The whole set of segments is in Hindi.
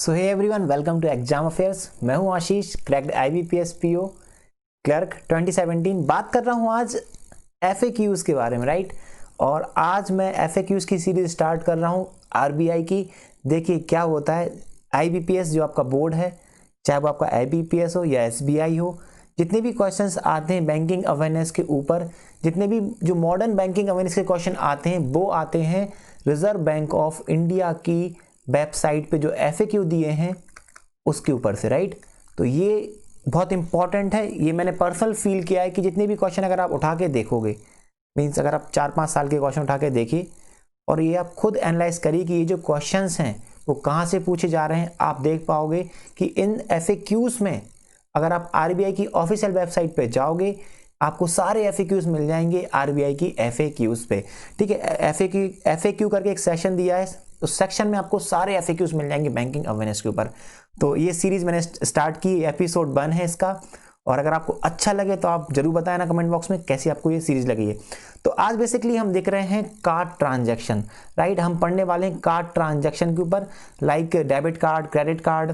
So hey everyone, welcome to exam affairs. मैं हूं Ashish, cracked IBPS PO clerk 2017। बात कर रहा हूं आज FAQs के बारे में, राइट। और आज मैं FAQs की सीरीज स्टार्ट कर रहा हूं RBI की। देखिए क्या होता है, IBPS जो आपका बोर्ड है, चाहे वो आपका IBPS हो या SBI हो, जितने भी क्वेश्चंस आते हैं बैंकिंग अवेयरनेस के ऊपर, जितने भी जो मॉडर्न बैंकिंग अवेयरनेस के क्वेश्चन आते हैं वो आते हैं रिजर्व बैंक ऑफ इंडिया की वेबसाइट पे जो FAQ दिए हैं उसके ऊपर से, राइट। तो ये बहुत इंपॉर्टेंट है, ये मैंने पर्सनल फील किया है कि जितने भी क्वेश्चन अगर आप उठा के देखोगे, मीन्स अगर आप 4-5 साल के क्वेश्चन उठा के देखिए और ये आप खुद एनालाइज करिए कि ये जो क्वेश्चंस हैं वो कहाँ से पूछे जा रहे हैं, आप देख पाओगे कि इन FAQs में अगर आप RBI की ऑफिशियल वेबसाइट पे जाओगे आपको सारे FAQs मिल जाएंगे RBI की FAQs पे, ठीक है। FAQ करके एक सेशन दिया है, उस सेक्शन में आपको सारे FAQs मिल जाएंगे बैंकिंग अवेयरनेस के ऊपर। तो ये सीरीज मैंने स्टार्ट की, एपिसोड 1 है इसका। और अगर आपको अच्छा लगे तो आप जरूर बताएं ना कमेंट बॉक्स में कैसी आपको ये सीरीज लगी है। तो आज बेसिकली हम देख रहे हैं कार्ड ट्रांजैक्शन, राइट। हम पढ़ने वाले हैं कार्ड ट्रांजैक्शन के ऊपर, like debit card, credit card,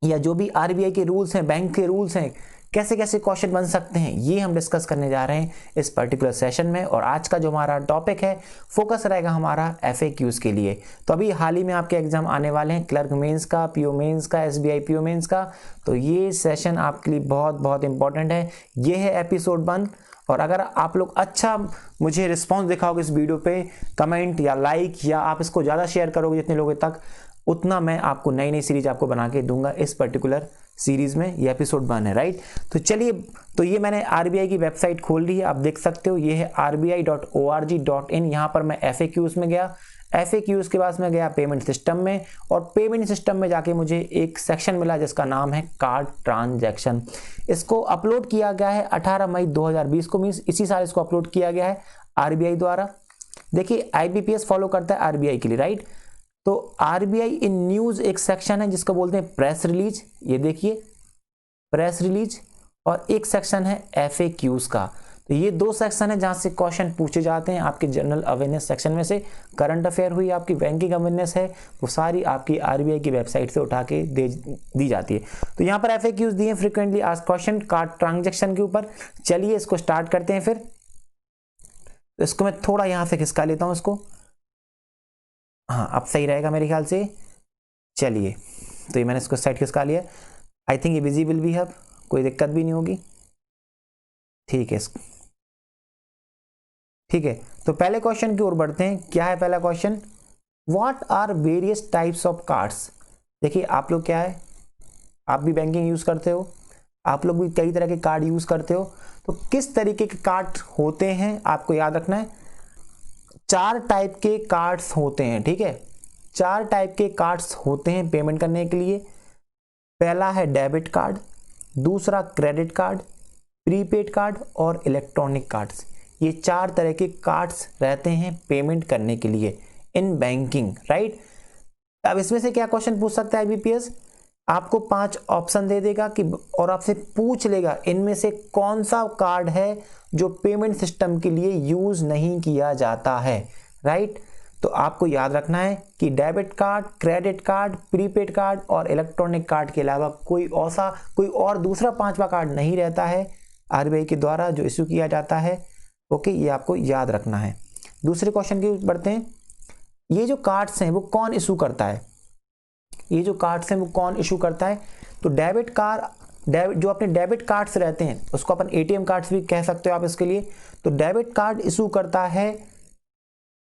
या जो भी RBI के रूल्स हैं, बैंक के रूल्स हैं, कैसे कैसे क्वेश्चन बन सकते हैं, ये हम डिस्कस करने जा रहे हैं इस पर्टिकुलर सेशन में। और आज का जो हमारा टॉपिक है, फोकस रहेगा हमारा FAQs के लिए। तो अभी हाल ही में आपके एग्जाम आने वाले हैं, क्लर्क मेंस का, PO मेंस का, SBI PO मेंस का। तो ये सेशन आपके लिए बहुत बहुत इंपॉर्टेंट है। ये है एपिसोड 1। और अगर आप लोग अच्छा मुझे रिस्पॉन्स दिखाओगे इस वीडियो पे, कमेंट या लाइक, या आप इसको ज़्यादा शेयर करोगे जितने लोगों तक, उतना मैं आपको नई नई सीरीज आपको बना के दूंगा इस पर्टिकुलर सीरीज में। ये एपिसोड 1 है, राइट। तो चलिए, तो ये मैंने RBI की वेबसाइट खोल ली है, आप देख सकते हो, ये है rbi.org.in। यहाँ पर मैं FAQs में गया, FAQs के बाद मैं गया पेमेंट सिस्टम में, और पेमेंट सिस्टम में जाके मुझे एक सेक्शन मिला जिसका नाम है कार्ड ट्रांजैक्शन। इसको अपलोड किया गया है 18 मई 2020 को, मीन्स इसी साल इसको अपलोड किया गया है RBI द्वारा। देखिए IBPS फॉलो करता है RBI के लिए, राइट। तो RBI इन न्यूज एक सेक्शन है जिसको बोलते हैं प्रेस रिलीज, ये देखिए प्रेस रिलीज, और एक सेक्शन है FAQs का। तो ये दो सेक्शन है जहां से क्वेश्चन पूछे जाते हैं आपके जनरल अवेयरनेस सेक्शन में से। करंट अफेयर हुई, आपकी बैंकिंग अवेयरनेस है, वो सारी आपकी RBI की वेबसाइट से उठा के दी जाती है। तो यहाँ पर FAQs दिए frequently asked question card transaction के ऊपर। चलिए इसको स्टार्ट करते हैं। फिर इसको मैं थोड़ा यहाँ से खिसका लेता हूँ इसको, हाँ अब सही रहेगा मेरे ख्याल से। चलिए, तो ये मैंने इसको साइड खिसका लिया। आई थिंक ये विजिबल भी है, अब कोई दिक्कत भी नहीं होगी, ठीक है। ठीक है, तो पहले क्वेश्चन की ओर बढ़ते हैं। क्या है पहला question? What are various types of cards. देखिए आप लोग क्या है, आप भी बैंकिंग यूज करते हो, आप लोग भी कई तरह के कार्ड यूज करते हो। तो किस तरीके के कार्ड होते हैं आपको याद रखना है। 4 टाइप के कार्ड्स होते हैं, ठीक है। 4 टाइप के कार्ड्स होते हैं पेमेंट करने के लिए। पहला है डेबिट कार्ड, दूसरा क्रेडिट कार्ड, प्रीपेड कार्ड और इलेक्ट्रॉनिक कार्ड्स। ये 4 तरह के कार्ड्स रहते हैं पेमेंट करने के लिए इन बैंकिंग, राइट। अब इसमें से क्या क्वेश्चन पूछ सकता है IBPS? आपको 5 ऑप्शन दे देगा कि, और आपसे पूछ लेगा इनमें से कौन सा कार्ड है जो पेमेंट सिस्टम के लिए यूज नहीं किया जाता है, राइट। तो आपको याद रखना है कि debit card, credit card, prepaid card और इलेक्ट्रॉनिक कार्ड के अलावा कोई और दूसरा 5वां कार्ड नहीं रहता है RBI के द्वारा जो इश्यू किया जाता है। ओके, ये आपको याद रखना है। दूसरे क्वेश्चन की बढ़ते हैं। ये जो कार्ड्स हैं वो कौन इशू करता है? ये जो कार्ड्स हैं वो कौन इशू करता है? तो डेबिट कार्ड, जो अपने डेबिट कार्ड्स रहते हैं उसको अपन ATM कार्ड्स भी कह सकते हो आप इसके लिए। तो डेबिट कार्ड इशू करता है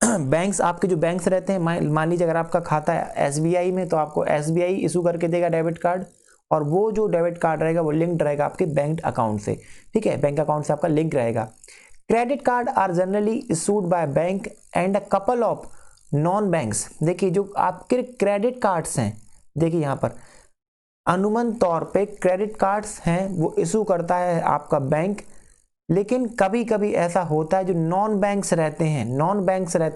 बैंक्स, आपके जो बैंक्स रहते हैं। मान लीजिए अगर आपका खाता है SBI में तो आपको SBI इशू करके देगा डेबिट कार्ड, और वो जो डेबिट कार्ड रहेगा वो लिंक्ड रहेगा आपके बैंक अकाउंट से, ठीक है। बैंक अकाउंट से आपका लिंक रहेगा। Credit card are generally issued by bank and a couple of non banks. देखिए जो आपके क्रेडिट कार्ड्स हैं, देखिए यहाँ पर अनुमान तौर पे क्रेडिट कार्ड्स हैं वो इशू करता है आपका बैंक, लेकिन कभी कभी ऐसा होता है जो नॉन बैंक्स रहते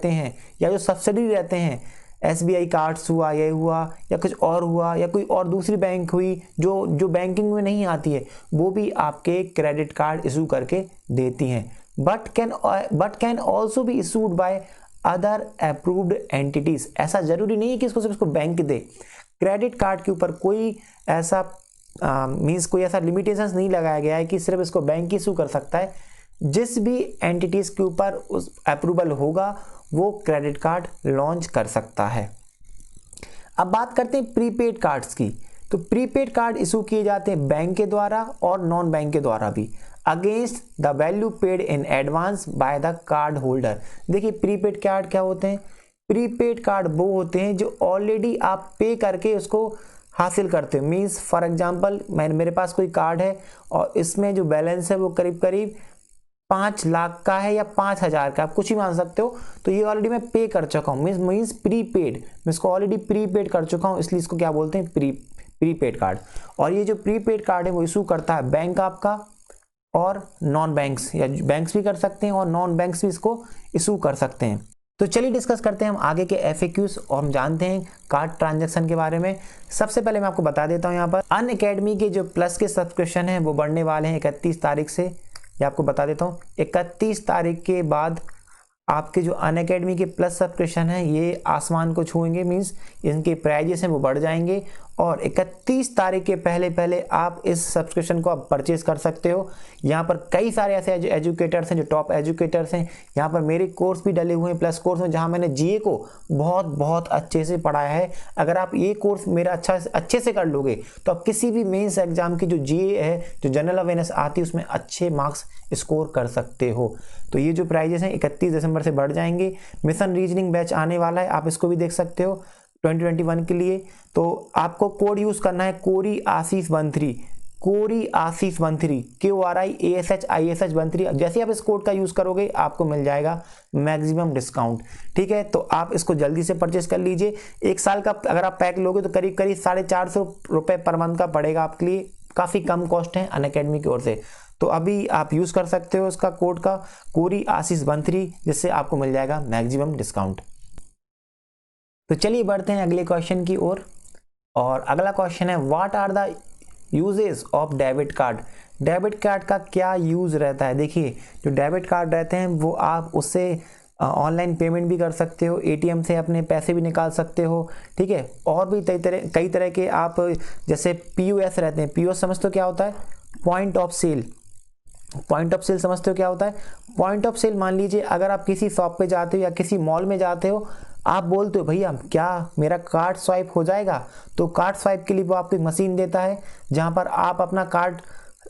हैं या जो सब्सिडी रहते हैं, SBI कार्ड्स हुआ, ये हुआ, या कुछ और हुआ, या कोई और दूसरी बैंक हुई जो बैंकिंग में नहीं आती है, वो भी आपके क्रेडिट कार्ड इशू करके देती हैं। But can also be issued by other approved entities. ऐसा जरूरी नहीं है कि इसको सिर्फ इसको बैंक दे, क्रेडिट कार्ड के ऊपर कोई ऐसा मीन्स कोई ऐसा लिमिटेशंस नहीं लगाया गया है कि सिर्फ इसको बैंक इशू कर सकता है। जिस भी एंटिटीज़ के ऊपर उस अप्रूवल होगा वो क्रेडिट कार्ड लॉन्च कर सकता है। अब बात करते हैं प्रीपेड कार्ड्स की। तो प्रीपेड कार्ड इशू किए जाते हैं बैंक के द्वारा और नॉन बैंक के द्वारा भी, against the value paid in advance by the card holder. देखिए प्रीपेड कार्ड क्या होते हैं? प्रीपेड कार्ड वो होते हैं जो ऑलरेडी आप पे करके उसको हासिल करते हो। मीन्स फॉर एग्जांपल मेरे पास कोई कार्ड है और इसमें जो बैलेंस है वो करीब करीब 5 लाख का है या 5,000 का, आप कुछ ही मान सकते हो। तो ये ऑलरेडी मैं पे कर चुका हूँ, मीन्स प्रीपेड, मैं इसको ऑलरेडी प्रीपेड कर चुका हूँ, इसलिए इसको क्या बोलते हैं? Prepaid card. और ये जो प्रीपेड कार्ड है वो इशू करता है बैंक आपका और नॉन बैंक्स, या बैंक्स भी कर सकते हैं और नॉन बैंक्स भी इसको इशू कर सकते हैं। तो चलिए डिस्कस करते हैं हम आगे के FAQs और हम जानते हैं कार्ड ट्रांजैक्शन के बारे में। सबसे पहले मैं आपको बता देता हूं यहाँ पर अनअकैडमी के जो प्लस के सब्सक्रिप्शन हैं वो बढ़ने वाले हैं 31 तारीख से। ये आपको बता देता हूँ 31 तारीख के बाद आपके जो अनअकैडमी के प्लस सब्सक्रिप्शन है ये आसमान को छूएंगे, मीन्स इनके प्राइजेस हैं वो बढ़ जाएंगे। और 31 तारीख के पहले आप इस सब्सक्रिप्शन को आप परचेज कर सकते हो। यहाँ पर कई सारे ऐसे एजुकेटर्स हैं जो टॉप एजुकेटर्स हैं। यहाँ पर मेरे कोर्स भी डले हुए हैं प्लस कोर्स में, जहाँ मैंने GA को बहुत अच्छे से पढ़ाया है। अगर आप ये कोर्स मेरा अच्छे से कर लोगे तो आप किसी भी मेंस एग्जाम की जो GA है, जो जनरल अवेयरनेस आती है, उसमें अच्छे मार्क्स स्कोर कर सकते हो। तो ये जो प्राइजेस हैं 31 दिसंबर से बढ़ जाएंगे। मिशन रीजनिंग बैच आने वाला है, आप इसको भी देख सकते हो 2021 के लिए। तो आपको कोड यूज करना है कोरी आशीष 13, कोरी आशीष 13, KORIASHISH 13। जैसे आप इस कोड का यूज करोगे आपको मिल जाएगा मैक्सिमम डिस्काउंट। ठीक है, तो आप इसको जल्दी से परचेस कर लीजिए। 1 साल का अगर आप पैक लोगे तो करीब 450 रुपए पर मंथ का पड़ेगा आपके लिए। काफ़ी कम कॉस्ट है अनअकैडमी की ओर से। तो अभी आप यूज कर सकते हो उसका कोड का कोरी आशीष 13, जिससे आपको मिल जाएगा मैक्सिमम डिस्काउंट। तो चलिए बढ़ते हैं अगले क्वेश्चन की ओर। और अगला क्वेश्चन है what are the uses of debit card. Debit card का क्या यूज रहता है? देखिए जो डेबिट कार्ड रहते हैं वो आप उससे ऑनलाइन पेमेंट भी कर सकते हो, ATM से अपने पैसे भी निकाल सकते हो। ठीक है, और भी कई तरह के आप जैसे POS रहते हैं। POS समझते हो क्या होता है? Point of sale. Point of sale समझते हो क्या होता है? पॉइंट ऑफ सेल मान लीजिए अगर आप किसी शॉप पे जाते हो या किसी मॉल में जाते हो, आप बोलते हो भैया क्या मेरा कार्ड स्वाइप हो जाएगा? तो कार्ड स्वाइप के लिए वो आपको एक मशीन देता है जहां पर आप अपना कार्ड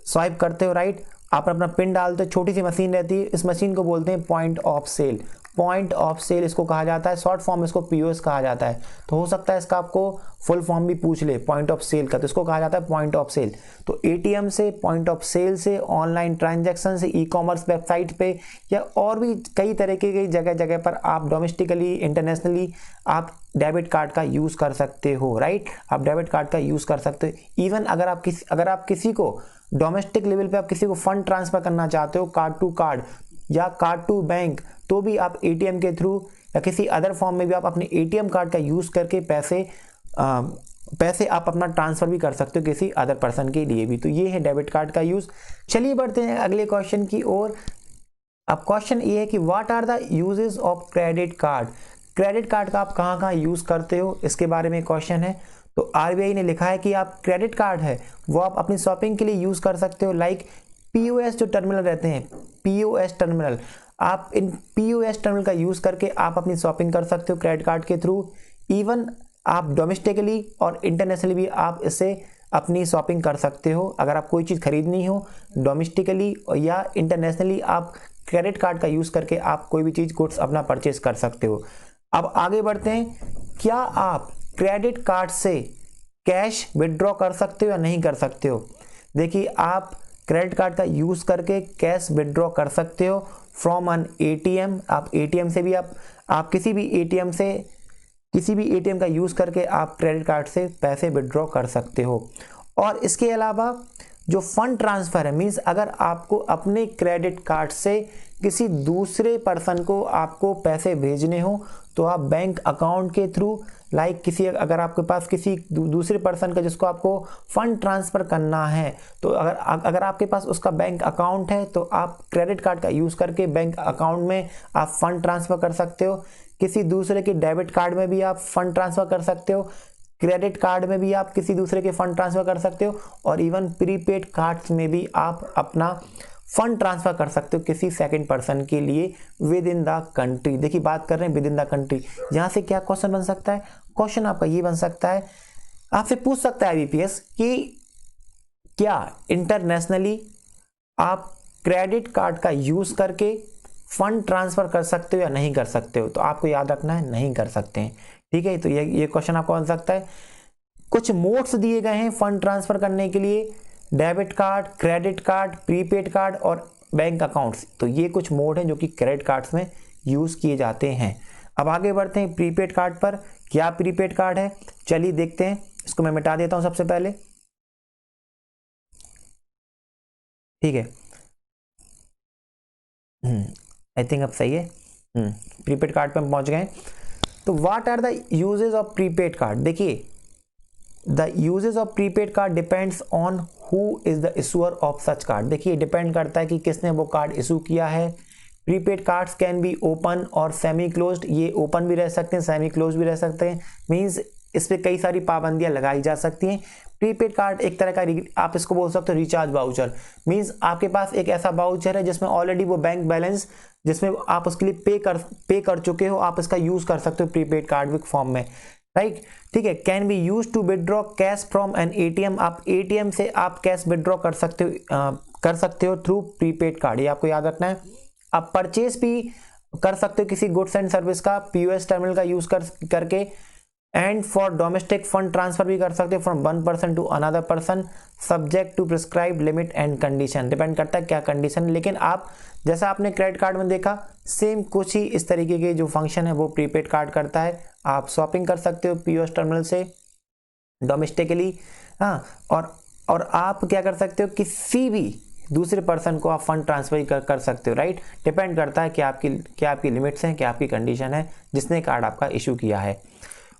स्वाइप करते हो, राइट। आप अपना पिन डालते हो, छोटी सी मशीन रहती है, इस मशीन को बोलते हैं point of sale. Point of sale इसको कहा जाता है, शॉर्ट फॉर्म इसको POS कहा जाता है। तो हो सकता है इसका आपको फुल फॉर्म भी पूछ ले पॉइंट ऑफ सेल का, तो इसको कहा जाता है पॉइंट ऑफ सेल। तो ATM से, पॉइंट ऑफ सेल से, ऑनलाइन ट्रांजैक्शन से, ई-कॉमर्स वेबसाइट पे या और भी कई तरह के जगह पर आप डोमेस्टिकली, इंटरनेशनली आप डेबिट कार्ड का यूज़ कर सकते हो, राइट। आप डेबिट कार्ड का यूज़ कर सकते हो। इवन अगर आप किसी को डोमेस्टिक लेवल पे आप किसी को फंड ट्रांसफर करना चाहते हो, कार्ड टू कार्ड या कार्ड टू बैंक, तो भी आप ATM के थ्रू या किसी अदर फॉर्म में भी आप अपने ATM कार्ड का यूज़ करके पैसे आप अपना ट्रांसफ़र भी कर सकते हो किसी अदर पर्सन के लिए भी। तो ये है डेबिट कार्ड का यूज़। चलिए बढ़ते हैं अगले क्वेश्चन की ओर। अब क्वेश्चन ये है कि what are the uses of credit card. Credit card का आप कहाँ कहाँ यूज़ करते हो, इसके बारे में क्वेश्चन है। तो RBI ने लिखा है कि आप क्रेडिट कार्ड है वो आप अपनी शॉपिंग के लिए यूज़ कर सकते हो। लाइक POS जो टर्मिनल रहते हैं, POS टर्मिनल, आप इन POS टर्मिनल का यूज़ करके आप अपनी शॉपिंग कर सकते हो क्रेडिट कार्ड के थ्रू। इवन आप डोमेस्टिकली और इंटरनेशनली भी आप इससे अपनी शॉपिंग कर सकते हो। अगर आप कोई चीज़ खरीदनी हो डोमेस्टिकली या इंटरनेशनली, आप क्रेडिट कार्ड का यूज़ करके आप कोई भी चीज़ गुड्स अपना परचेज कर सकते हो। अब आगे बढ़ते हैं, क्या आप क्रेडिट कार्ड से कैश विड्रॉ कर सकते हो या नहीं कर सकते हो? देखिए आप क्रेडिट कार्ड का यूज़ करके कैश विड्रॉ कर सकते हो फ्रॉम एन ATM। आप ATM से भी आप किसी भी ATM का यूज़ करके आप क्रेडिट कार्ड से पैसे विड्रॉ कर सकते हो। और इसके अलावा जो फंड ट्रांसफ़र है, मीन्स अगर आपको अपने क्रेडिट कार्ड से किसी दूसरे पर्सन को आपको पैसे भेजने हो तो आप बैंक अकाउंट के थ्रू, लाइक अगर आपके पास किसी दूसरे पर्सन का जिसको आपको फंड ट्रांसफ़र करना है, तो अगर आपके पास उसका बैंक अकाउंट है तो आप क्रेडिट कार्ड का यूज़ करके बैंक अकाउंट में आप फंड ट्रांसफ़र कर सकते हो। किसी दूसरे के डेबिट कार्ड में भी आप फंड ट्रांसफ़र कर सकते हो। क्रेडिट कार्ड में भी आप किसी दूसरे के फंड ट्रांसफर कर सकते हो, और इवन प्रीपेड कार्ड्स में भी आप अपना फंड ट्रांसफर कर सकते हो किसी सेकंड पर्सन के लिए विद इन द कंट्री। देखिए बात कर रहे हैं विद इन द कंट्री। यहाँ से क्या क्वेश्चन बन सकता है, क्वेश्चन आपका ये बन सकता है, आपसे पूछ सकता है आईबीपीएस कि क्या इंटरनेशनली आप क्रेडिट कार्ड का यूज करके फंड ट्रांसफर कर सकते हो या नहीं कर सकते हो। तो आपको याद रखना है नहीं कर सकते हैं, ठीक है। तो ये क्वेश्चन आपको बन सकता है। कुछ मोड्स दिए गए हैं फंड ट्रांसफर करने के लिए, debit card, credit card, prepaid card और बैंक अकाउंट्स। तो ये कुछ मोड हैं जो कि क्रेडिट कार्ड्स में यूज किए जाते हैं। अब आगे बढ़ते हैं प्रीपेड कार्ड पर। क्या प्रीपेड कार्ड है, चलिए देखते हैं। इसको मैं मिटा देता हूं सबसे पहले, ठीक है। आई थिंक अब सही है। प्रीपेड कार्ड पे हम पहुंच गए। तो what are the uses of prepaid card. देखिए the uses of prepaid card depends on who is the issuer of such card. देखिए डिपेंड करता है कि किसने वो कार्ड इशू किया है। Prepaid cards can be open or semi closed. ये ओपन भी रह सकते हैं, सेमी क्लोज भी रह सकते हैं। मींस इस पे कई सारी पाबंदियां लगाई जा सकती हैं। प्रीपेड कार्ड एक तरह का आप इसको बोल सकते हो रिचार्ज वाउचर। मींस आपके पास एक ऐसा वाउचर है जिसमें ऑलरेडी वो बैंक बैलेंस जिसमें आप उसके लिए पे कर चुके हो, आप इसका यूज कर सकते हो प्रीपेड कार्ड फॉर्म में, राइट, ठीक है। Can be use to withdraw cash from an ATM. आप एटीएम से आप कैश विदड्रॉ कर सकते हो थ्रू प्रीपेड कार्ड, ये आपको याद रखना है। आप परचेस भी कर सकते हो किसी गुड्स एंड सर्विस का पीओएस टर्मिनल का यूज करके। And for domestic fund transfer भी कर सकते हो from one person to another person subject to prescribe limit and condition. Depend करता है क्या कंडीशन। लेकिन आप जैसा आपने क्रेडिट कार्ड में देखा सेम कुछ ही इस तरीके के जो फंक्शन है वो प्रीपेड कार्ड करता है। आप शॉपिंग कर सकते हो पीओएस टर्मिनल से डोमेस्टिकली, हाँ, और आप क्या कर सकते हो किसी भी दूसरे पर्सन को आप फंड ट्रांसफर कर सकते हो, राइट। डिपेंड करता है कि आपकी लिमिट्स हैं, क्या आपकी कंडीशन है जिसने कार्ड आपका इशू किया है।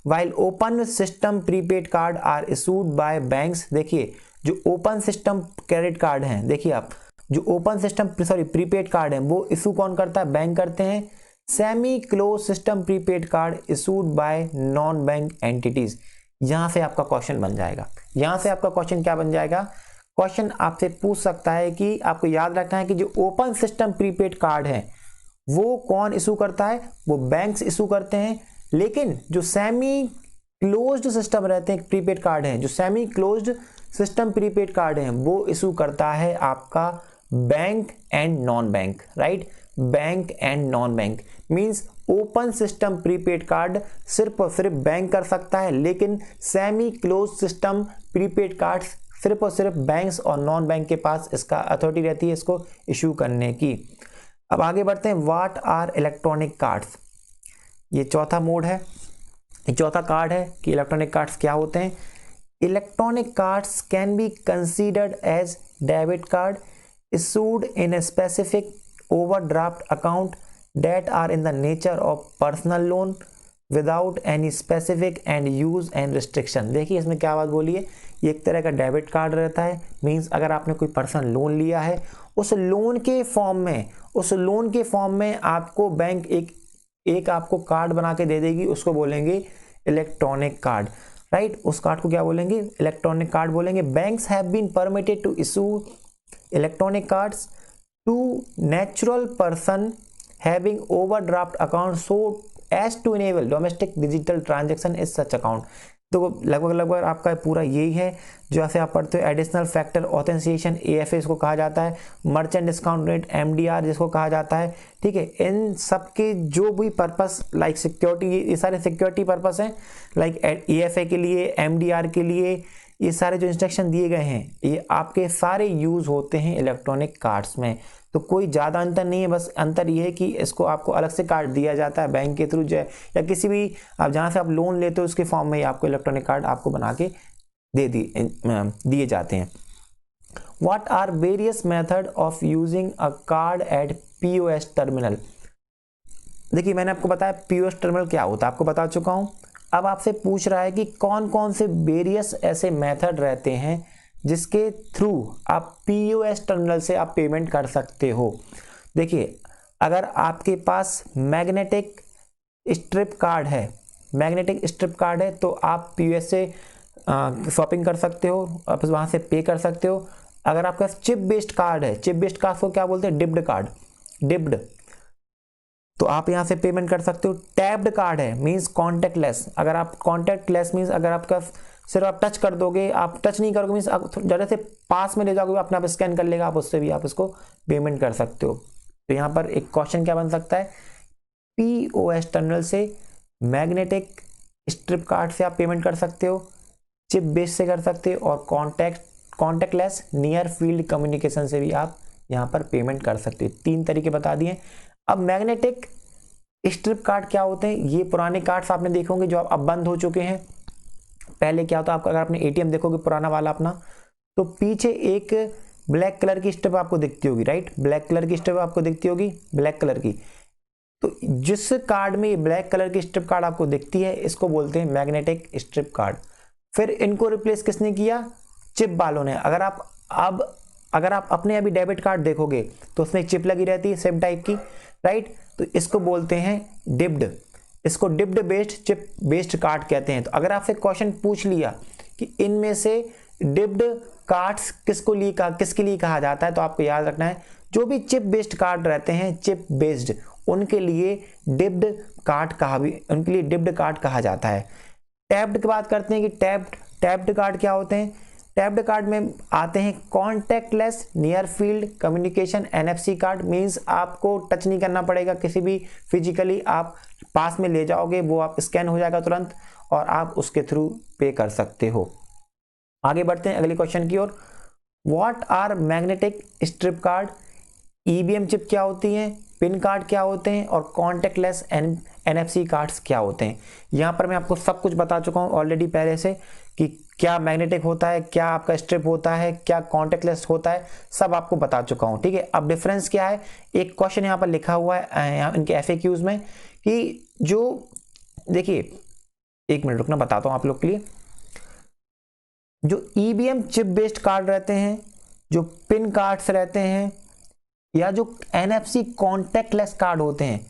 While open system prepaid card are issued by banks. देखिए जो ओपन सिस्टम क्रेडिट कार्ड हैं, देखिए आप जो ओपन सिस्टम प्रीपेड कार्ड है वो इशू कौन करता है, बैंक करते हैं। Semi close system prepaid card issued by non bank entities. यहां से आपका क्वेश्चन बन जाएगा। यहां से आपका क्वेश्चन क्या बन जाएगा, क्वेश्चन आपसे पूछ सकता है कि आपको याद रखना है कि जो ओपन सिस्टम प्रीपेड कार्ड है वो कौन इशू करता है, वो बैंक्स इशू करते हैं। लेकिन जो सेमी क्लोज्ड सिस्टम रहते हैं प्रीपेड कार्ड हैं, जो semi closed system prepaid card हैं वो इशू करता है आपका bank and non bank, right. Bank and non bank means open system prepaid card सिर्फ और सिर्फ बैंक कर सकता है, लेकिन semi close system prepaid card सिर्फ और सिर्फ बैंक्स और नॉन बैंक के पास इसका अथॉरिटी रहती है इसको इशू करने की। अब आगे बढ़ते हैं। What are electronic cards. ये चौथा मोड है, ये चौथा कार्ड है कि इलेक्ट्रॉनिक कार्ड्स क्या होते हैं। Electronic cards can be considered as debit card issued in a specific overdraft account that are in the nature of personal loan without any specific and use and restriction। देखिए इसमें क्या बात बोली है, ये एक तरह का डेबिट कार्ड रहता है। मींस अगर आपने कोई पर्सनल लोन लिया है उस लोन के फॉर्म में आपको बैंक एक आपको कार्ड बना के दे देगी, उसको बोलेंगे इलेक्ट्रॉनिक कार्ड, राइट। उस कार्ड को क्या बोलेंगे, इलेक्ट्रॉनिक कार्ड बोलेंगे। Banks have been permitted to issue electronic cards to natural person having overdraft account so as to enable domestic digital transaction is such account। तो लगभग आपका पूरा यही है जो ऐसे आप पढ़ते हो। एडिशनल फैक्टर ऑथेंटिकेशन AFA इसको कहा जाता है, मर्चेंट डिस्काउंट रेट MDR जिसको कहा जाता है, ठीक है। इन सब के जो भी पर्पस लाइक सिक्योरिटी, ये सारे सिक्योरिटी पर्पस हैं, लाइक AFA के लिए, MDR के लिए, ये सारे जो इंस्ट्रक्शन दिए गए हैं ये आपके सारे यूज होते हैं इलेक्ट्रॉनिक कार्ड्स में। तो कोई ज़्यादा अंतर नहीं है, बस अंतर ये है कि इसको आपको अलग से कार्ड दिया जाता है बैंक के थ्रू या किसी भी आप जहाँ से आप लोन लेते हो उसके फॉर्म में ही आपको इलेक्ट्रॉनिक कार्ड आपको बना के दिए जाते हैं। What are various method of using a card at POS terminal. देखिए मैंने आपको बताया POS टर्मिनल क्या होता है, आपको बता चुका हूँ। अब आपसे पूछ रहा है कि कौन कौन से वेरियस ऐसे मेथड रहते हैं जिसके थ्रू आप POS टर्मिनल से आप पेमेंट कर सकते हो। देखिए अगर आपके पास मैग्नेटिक स्ट्रिप कार्ड है, मैग्नेटिक स्ट्रिप कार्ड है तो आप पीयूएस से शॉपिंग कर सकते हो, आप वहाँ से पे कर सकते हो। अगर आपके पास चिप बेस्ड कार्ड है, चिप बेस्ड कार्ड को क्या बोलते हैं, डिप्ड कार्ड, डिप्ड, तो आप यहाँ से पेमेंट कर सकते हो। टैब्ड कार्ड है मींस कॉन्टेक्टलेस, अगर आप कॉन्टेक्टलेस मींस अगर आपका सिर्फ आप टच कर दोगे, आप टच नहीं करोगे मींस आप जरा से पास में ले जाओगे, अपने आप स्कैन कर लेगा, आप उससे भी आप इसको पेमेंट कर सकते हो। तो यहाँ पर एक क्वेश्चन क्या बन सकता है, पीओएस टर्मिनल से मैग्नेटिक स्ट्रिप कार्ड से आप पेमेंट कर सकते हो, चिप बेस से कर सकते हो, और कॉन्टेक्टलेस नियर फील्ड कम्युनिकेशन से भी आप यहाँ पर पेमेंट कर सकते हो। 3 तरीके बता दिए। अब मैग्नेटिक स्ट्रिप कार्ड क्या होते हैं, ये पुराने कार्ड्स आपने देखे होंगे जो अब बंद हो चुके हैं। पहले क्या होता आपका, अगर आपने एटीएम देखोगे पुराना वाला अपना, तो पीछे एक ब्लैक कलर की स्ट्रिप आपको दिखती होगी, राइट, ब्लैक कलर की स्ट्रिप आपको दिखती होगी, ब्लैक कलर की। तो जिस कार्ड में ये ब्लैक कलर की स्ट्रिप कार्ड आपको दिखती है, इसको बोलते हैं मैग्नेटिक स्ट्रिप कार्ड। फिर इनको रिप्लेस किसने किया, चिप वालों ने। अगर आप अपने अभी डेबिट कार्ड देखोगे तो उसमें एक चिप लगी रहती है सेम टाइप की, राइट, तो इसको बोलते हैं डिप्ड, इसको dipped based chip based card कहते हैं। तो अगर आपसे क्वेश्चन पूछ लिया कि इनमें से डिप्ड कार्ड्स किसके लिए कहा जाता है, तो आपको याद रखना है जो भी चिप बेस्ड कार्ड रहते हैं, चिप बेस्ड, उनके लिए डिप्ड कार्ड कहा जाता है। टैब्ड की बात करते हैं कि टैब्ड कार्ड क्या होते हैं। टैब्ड कार्ड में आते हैं contact lens near field communication, NFC card, means आपको टच नहीं करना पड़ेगा किसी भी फिजिकली, आप पास में ले जाओगे, वो आप स्कैन हो जाएगा तुरंत और आप उसके थ्रू पे कर सकते हो। आगे बढ़ते हैं अगले क्वेश्चन की ओर। What are magnetic strip card, EVM chip क्या होती है, पिन कार्ड क्या होते हैं, और कॉन्टेक्टलेस एनएफसी कार्ड्स क्या होते हैं। यहाँ पर मैं आपको सब कुछ बता चुका हूँ ऑलरेडी पहले से कि क्या मैग्नेटिक होता है, क्या आपका स्ट्रिप होता है, क्या कॉन्टेक्टलेस होता है, सब आपको बता चुका हूँ, ठीक है। अब डिफरेंस क्या है, एक क्वेश्चन यहाँ पर लिखा हुआ है इनके एफएक्यूज में कि जो, देखिए एक मिनट रुकना, बताता हूँ आप लोग के लिए। जो ईवीएम चिप बेस्ड कार्ड रहते हैं, जो पिन कार्ड्स रहते हैं, या जो एनएफसी कॉन्टेक्टलेस कार्ड होते हैं,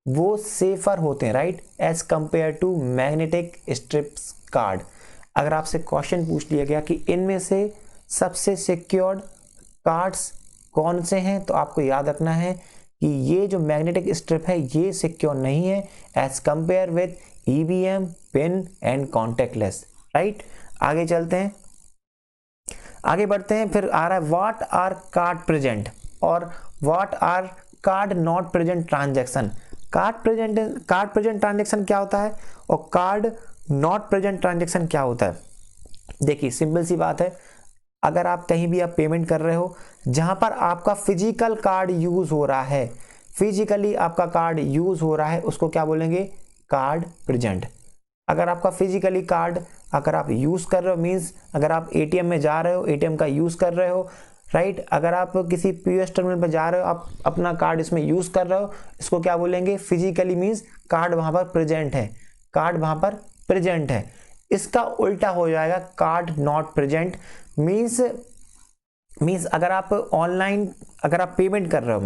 वो सेफर होते हैं, right, as compare to magnetic strips card. अगर आपसे क्वेश्चन पूछ लिया गया कि इनमें से सबसे सिक्योर्ड कार्ड्स कौन से हैं, तो आपको याद रखना है कि ये जो मैग्नेटिक स्ट्रिप है ये सिक्योर नहीं है as compare with EVM, PIN and contactless, right. आगे चलते हैं, आगे बढ़ते हैं। फिर आ रहा है व्हाट आर कार्ड प्रेजेंट और what are card not present transaction. Card present transaction क्या होता है और कार्ड नॉट प्रेजेंट ट्रांजैक्शन क्या होता है। देखिए सिंपल सी बात है, अगर आप कहीं भी आप पेमेंट कर रहे हो जहां पर आपका फिजिकल कार्ड यूज हो रहा है, फिजिकली आपका कार्ड यूज हो रहा है, उसको क्या बोलेंगे, कार्ड प्रेजेंट। अगर आपका फिजिकली कार्ड अगर आप यूज कर रहे हो, मींस अगर आप एटीएम में जा रहे हो, एटीएम का यूज कर रहे हो, राइट, अगर आप किसी पीओएस टर्मिनल पर जा रहे हो, आप अपना कार्ड इसमें यूज कर रहे हो, इसको क्या बोलेंगे, फिजिकली, मींस कार्ड वहां पर प्रेजेंट है, कार्ड वहां पर प्रेजेंट है। इसका उल्टा हो जाएगा कार्ड नॉट प्रेजेंट, मींस अगर आप ऑनलाइन अगर आप पेमेंट कर रहे हो,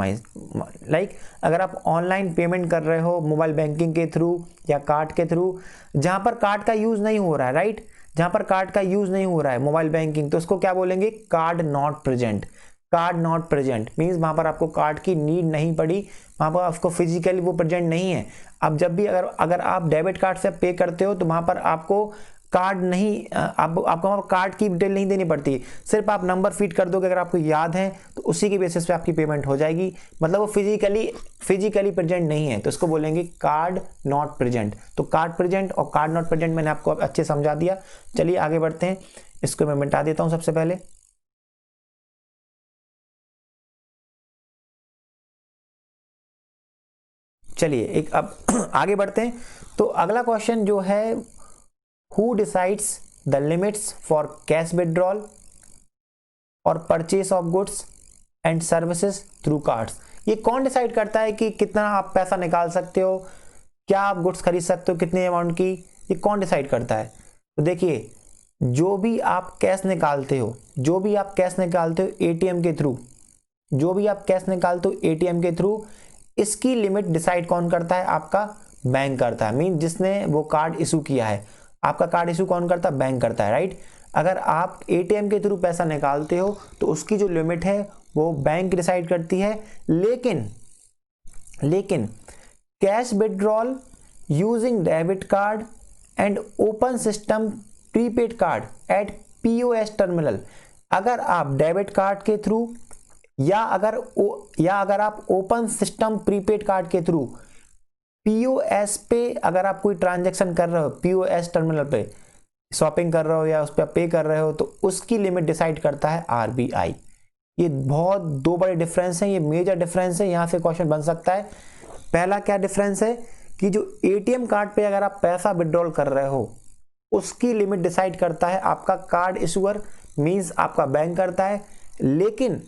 लाइक अगर आप ऑनलाइन पेमेंट कर रहे हो मोबाइल बैंकिंग के थ्रू या कार्ड के थ्रू, जहां पर कार्ड का यूज नहीं हो रहा है, राइट, जहां पर कार्ड का यूज नहीं हो रहा है मोबाइल बैंकिंग, तो उसको क्या बोलेंगे, card not present. Card not present means वहां पर आपको कार्ड की नीड नहीं पड़ी, वहां पर आपको फिजिकली वो प्रेजेंट नहीं है। अब जब भी अगर आप डेबिट कार्ड से पे करते हो तो वहां पर आपको कार्ड नहीं, आपको कार्ड की डिटेल नहीं देनी पड़ती, सिर्फ आप नंबर फीड कर दोगे, अगर आपको याद है तो उसी के बेसिस पे आपकी पेमेंट हो जाएगी, मतलब वो फिजिकली प्रेजेंट नहीं है, तो इसको बोलेंगे कार्ड नॉट प्रेजेंट। तो कार्ड प्रेजेंट और कार्ड नॉट प्रेजेंट मैंने आपको अच्छे समझा दिया। चलिए आगे बढ़ते हैं, इसको मैं मिटा देता हूं सबसे पहले। चलिए एक अब आगे बढ़ते हैं। तो अगला क्वेश्चन जो है, Who decides the limits for cash withdrawal और purchase of goods and services through cards? ये कौन डिसाइड करता है कि कितना आप पैसा निकाल सकते हो, क्या आप गुड्स खरीद सकते हो, कितने अमाउंट की, ये कौन डिसाइड करता है। तो देखिए जो भी आप कैश निकालते हो, एटीएम के थ्रू, जो भी आप कैश निकालते हो एटीएम के थ्रू, इसकी लिमिट डिसाइड कौन करता है, आपका बैंक करता है, मीन जिसने वो कार्ड इशू किया है। आपका कार्ड इशू कौन करता है? बैंक करता है, राइट। अगर आप एटीएम के थ्रू पैसा निकालते हो तो उसकी जो लिमिट है वो बैंक डिसाइड करती है, लेकिन cash withdrawal using debit card and open system prepaid card at POS terminal, अगर आप डेबिट कार्ड के थ्रू या अगर आप ओपन सिस्टम प्रीपेड कार्ड के थ्रू पीओएस पे अगर आप कोई ट्रांजैक्शन कर रहे हो, पीओएस टर्मिनल पे शॉपिंग कर रहे हो या उस पर पे कर रहे हो, तो उसकी लिमिट डिसाइड करता है आरबीआई। ये बहुत दो बड़े डिफरेंस हैं, ये मेजर डिफरेंस है, यहाँ से क्वेश्चन बन सकता है। पहला क्या डिफरेंस है कि जो एटीएम कार्ड पे अगर आप पैसा विड्रॉल कर रहे हो उसकी लिमिट डिसाइड करता है आपका कार्ड इशूअर, मींस आपका बैंक करता है। लेकिन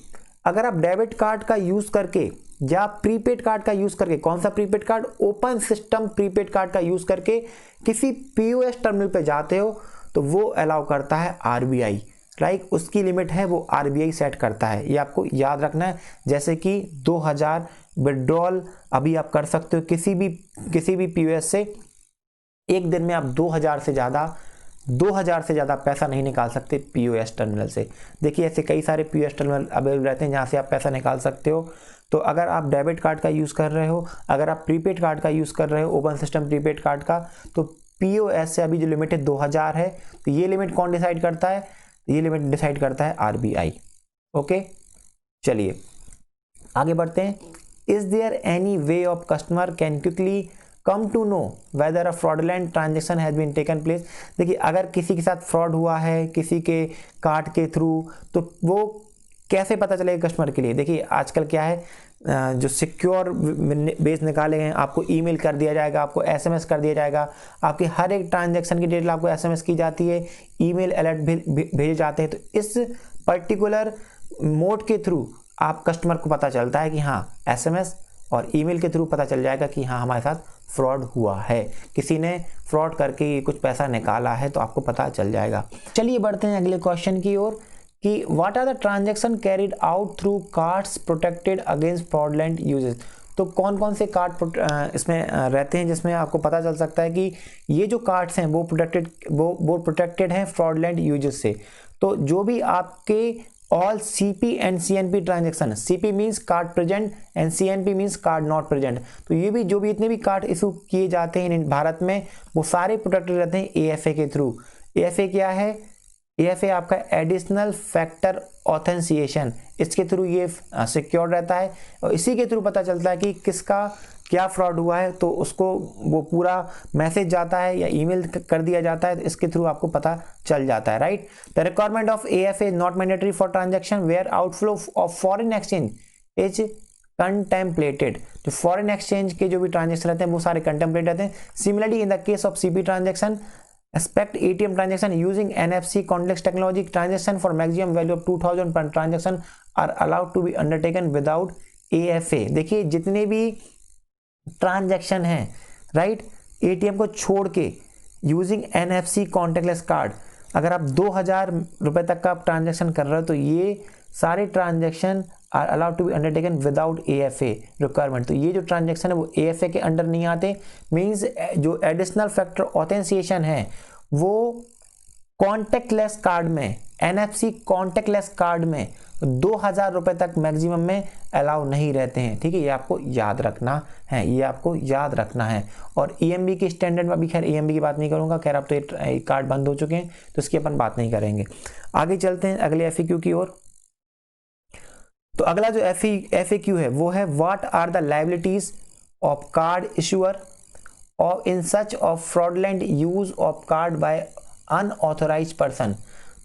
अगर आप डेबिट कार्ड का यूज करके या प्रीपेड कार्ड का यूज करके, कौन सा prepaid card? Open system prepaid card का यूज करके किसी पीओएस टर्मिनल पे जाते हो तो वो अलाउ करता है आरबीआई, राइट। उसकी लिमिट है वो आरबीआई सेट करता है, ये आपको याद रखना है। जैसे कि 2000 विड्रॉल अभी आप कर सकते हो किसी भी पीओएस से, एक दिन में आप 2000 से ज़्यादा पैसा नहीं निकाल सकते पीओएस टर्मिनल से। देखिए ऐसे कई सारे पीओएस टर्मिनल अवेलेबल रहते हैं जहाँ से आप पैसा निकाल सकते हो। तो अगर आप डेबिट कार्ड का यूज़ कर रहे हो, अगर आप प्रीपेड कार्ड का यूज़ कर रहे हो, ओपन सिस्टम प्रीपेड कार्ड का, तो पीओएस से अभी जो लिमिट है 2000 है। तो ये लिमिट कौन डिसाइड करता है? ये लिमिट डिसाइड करता है आरबीआई। ओके, चलिए आगे बढ़ते हैं। Is there any way of customer can quickly come to know whether a fraudulent transaction has been taken place? देखिए अगर किसी के साथ फ्रॉड हुआ है किसी के कार्ड के थ्रू, तो वो कैसे पता चलेगा कस्टमर के लिए? देखिए आजकल क्या है, जो सिक्योर बेस निकाले हैं, आपको ईमेल कर दिया जाएगा, आपको एसएमएस कर दिया जाएगा, आपकी हर एक ट्रांजैक्शन की डिटेल आपको एसएमएस की जाती है, ईमेल अलर्ट भेजे जाते हैं। तो इस पर्टिकुलर मोड के थ्रू आप कस्टमर को पता चलता है कि हाँ, एसएमएस और ईमेल के थ्रू पता चल जाएगा कि हाँ हमारे साथ फ्रॉड हुआ है, किसी ने फ्रॉड करके कुछ पैसा निकाला है, तो आपको पता चल जाएगा। चलिए बढ़ते हैं अगले क्वेश्चन की ओर कि what are the transaction carried out through cards protected against fraudulent uses? तो कौन कौन से कार्ड इसमें रहते हैं जिसमें आपको पता चल सकता है कि ये जो कार्ड्स हैं वो प्रोटेक्टेड हैं फ्रॉडलेंट यूजेस से। तो जो भी आपके all CP and CNP transaction, CP means card present and CNP means card not present, तो ये भी जो भी इतने भी कार्ड इशू किए जाते हैं भारत में वो सारे प्रोटेक्टेड रहते हैं एएफए के थ्रू। एएफए क्या है? एएफए आपका एडिशनल फैक्टर ऑथेंटिकेशन, इसके थ्रू ये सिक्योर रहता है और इसी के थ्रू पता चलता है कि किसका क्या फ्रॉड हुआ है, तो उसको वो पूरा मैसेज जाता है या ईमेल कर दिया जाता है, तो इसके थ्रू आपको पता चल जाता है, right. The requirement of AFA is not mandatory for transaction where outflow of foreign exchange is contemplated. जो फॉरेन एक्सचेंज के जो भी ट्रांजैक्शन रहते हैं वो सारे कंटेम्पलेट रहते हैं। Similarly in the case of CP transaction, expect ATM transaction using NFC contactless technology, transaction for maximum value of 2000 per transaction are allowed to be undertaken without AFA। देखिए जितने भी ट्रांजैक्शन हैं, राइट, एटीएम को छोड़ के यूजिंग NFC कॉन्टेक्टलेस कार्ड, अगर आप 2000 रुपए तक का ट्रांजैक्शन कर रहे हो तो ये सारे transaction are allowed to be undertaken without AFA requirement. तो ये जो ट्रांजैक्शन है वो एएफए के अंडर नहीं आते। मींस जो एडिशनल फैक्टर ऑथेंटिकेशन है वो कॉन्टेक्टलेस कार्ड में, एनएफसी कॉन्टेक्टलेस कार्ड में 2000 रुपए तक मैक्सिमम में अलाउ नहीं रहते हैं, ठीक है। ये आपको याद रखना है, ये आपको याद रखना है। और ईएमबी के स्टैंडर्ड में अभी खैर ईएमबी की बात नहीं करूंगा, खैर अब तो ये कार्ड बंद हो चुके हैं तो इसकी अपन बात नहीं करेंगे। आगे चलते हैं अगले एफएक्यू की ओर। तो अगला जो एफएक्यू है वो है what are the liabilities of card issuer और in such of fraudulent use of card by unauthorised person.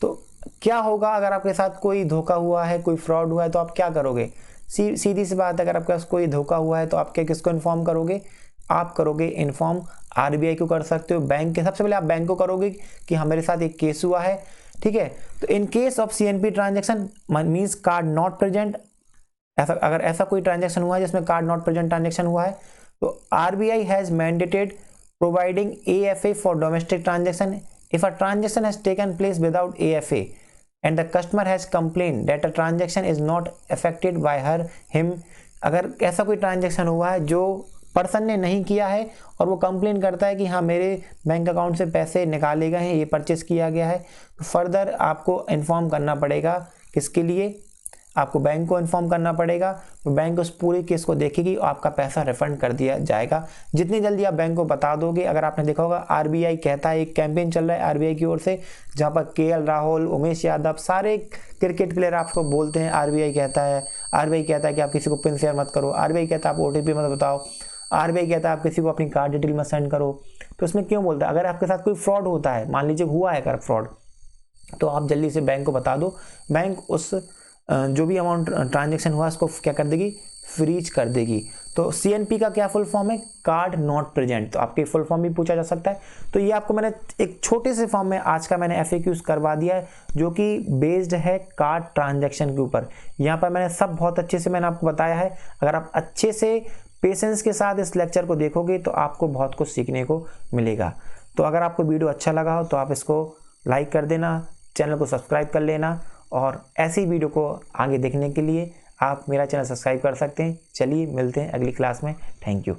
तो क्या होगा अगर आपके साथ कोई धोखा हुआ है, कोई फ्रॉड हुआ है, तो आप क्या करोगे? सीधी सी बात है, अगर आपके पास कोई धोखा हुआ है तो आप क्या किसको इन्फॉर्म करोगे? आप करोगे इन्फॉर्म आरबीआई को कर सकते हो, बैंक के, सबसे पहले आप बैंक को करोगे कि हाँ मेरे साथ एक केस हुआ है, ठीक है। तो in case of CNP transaction means card not present, अगर ऐसा कोई ट्रांजैक्शन हुआ है जिसमें कार्ड नॉट प्रेजेंट ट्रांजैक्शन हुआ है तो RBI has mandated providing AFA for domestic transaction if a transaction has taken place without AFA and the customer has complain that a transaction is not affected by her him. अगर ऐसा कोई ट्रांजैक्शन हुआ है जो पर्सन ने नहीं किया है और वो कंप्लेन करता है कि हाँ मेरे बैंक अकाउंट से पैसे निकाले गए हैं, ये परचेस किया गया है, तो फर्दर आपको इन्फॉर्म करना पड़ेगा। किसके लिए? आपको बैंक को इन्फॉर्म करना पड़ेगा। तो बैंक उस पूरे केस को देखेगी और आपका पैसा रिफंड कर दिया जाएगा। जितनी जल्दी आप बैंक को बता दोगे, अगर आपने देखा होगा आरबीआई कहता है, एक कैंपेन चल रहा है आरबीआई की ओर से, जहाँ पर केएल राहुल, उमेश यादव, सारे क्रिकेट प्लेयर आपको बोलते हैं आरबीआई कहता है कि आप किसी को पिन शेयर मत करो, आरबीआई कहता है आप ओटीपी मत बताओ, आरबीआई कहता है आप किसी को अपनी कार्ड डिटेल मत सेंड करो। तो इसमें क्यों बोलता है? अगर आपके साथ कोई फ्रॉड होता है, मान लीजिए हुआ है अगर फ्रॉड, तो आप जल्दी से बैंक को बता दो। बैंक उस जो भी अमाउंट ट्रांजैक्शन हुआ उसको क्या कर देगी? फ्रीज कर देगी। तो सीएनपी का क्या फुल फॉर्म है? Card not present. तो आपके फुल फॉर्म भी पूछा जा सकता है। तो ये आपको मैंने एक छोटे से फॉर्म में आज का मैंने FAQs करवा दिया है, जो कि बेस्ड है कार्ड ट्रांजैक्शन के ऊपर। यहाँ पर मैंने सब बहुत अच्छे से मैंने आपको बताया है। अगर आप अच्छे से पेशेंस के साथ इस लेक्चर को देखोगे तो आपको बहुत कुछ सीखने को मिलेगा। तो अगर आपको वीडियो अच्छा लगा हो तो आप इसको लाइक कर देना, चैनल को सब्सक्राइब कर लेना, और ऐसी वीडियो को आगे देखने के लिए आप मेरा चैनल सब्सक्राइब कर सकते हैं। चलिए मिलते हैं अगली क्लास में। Thank you.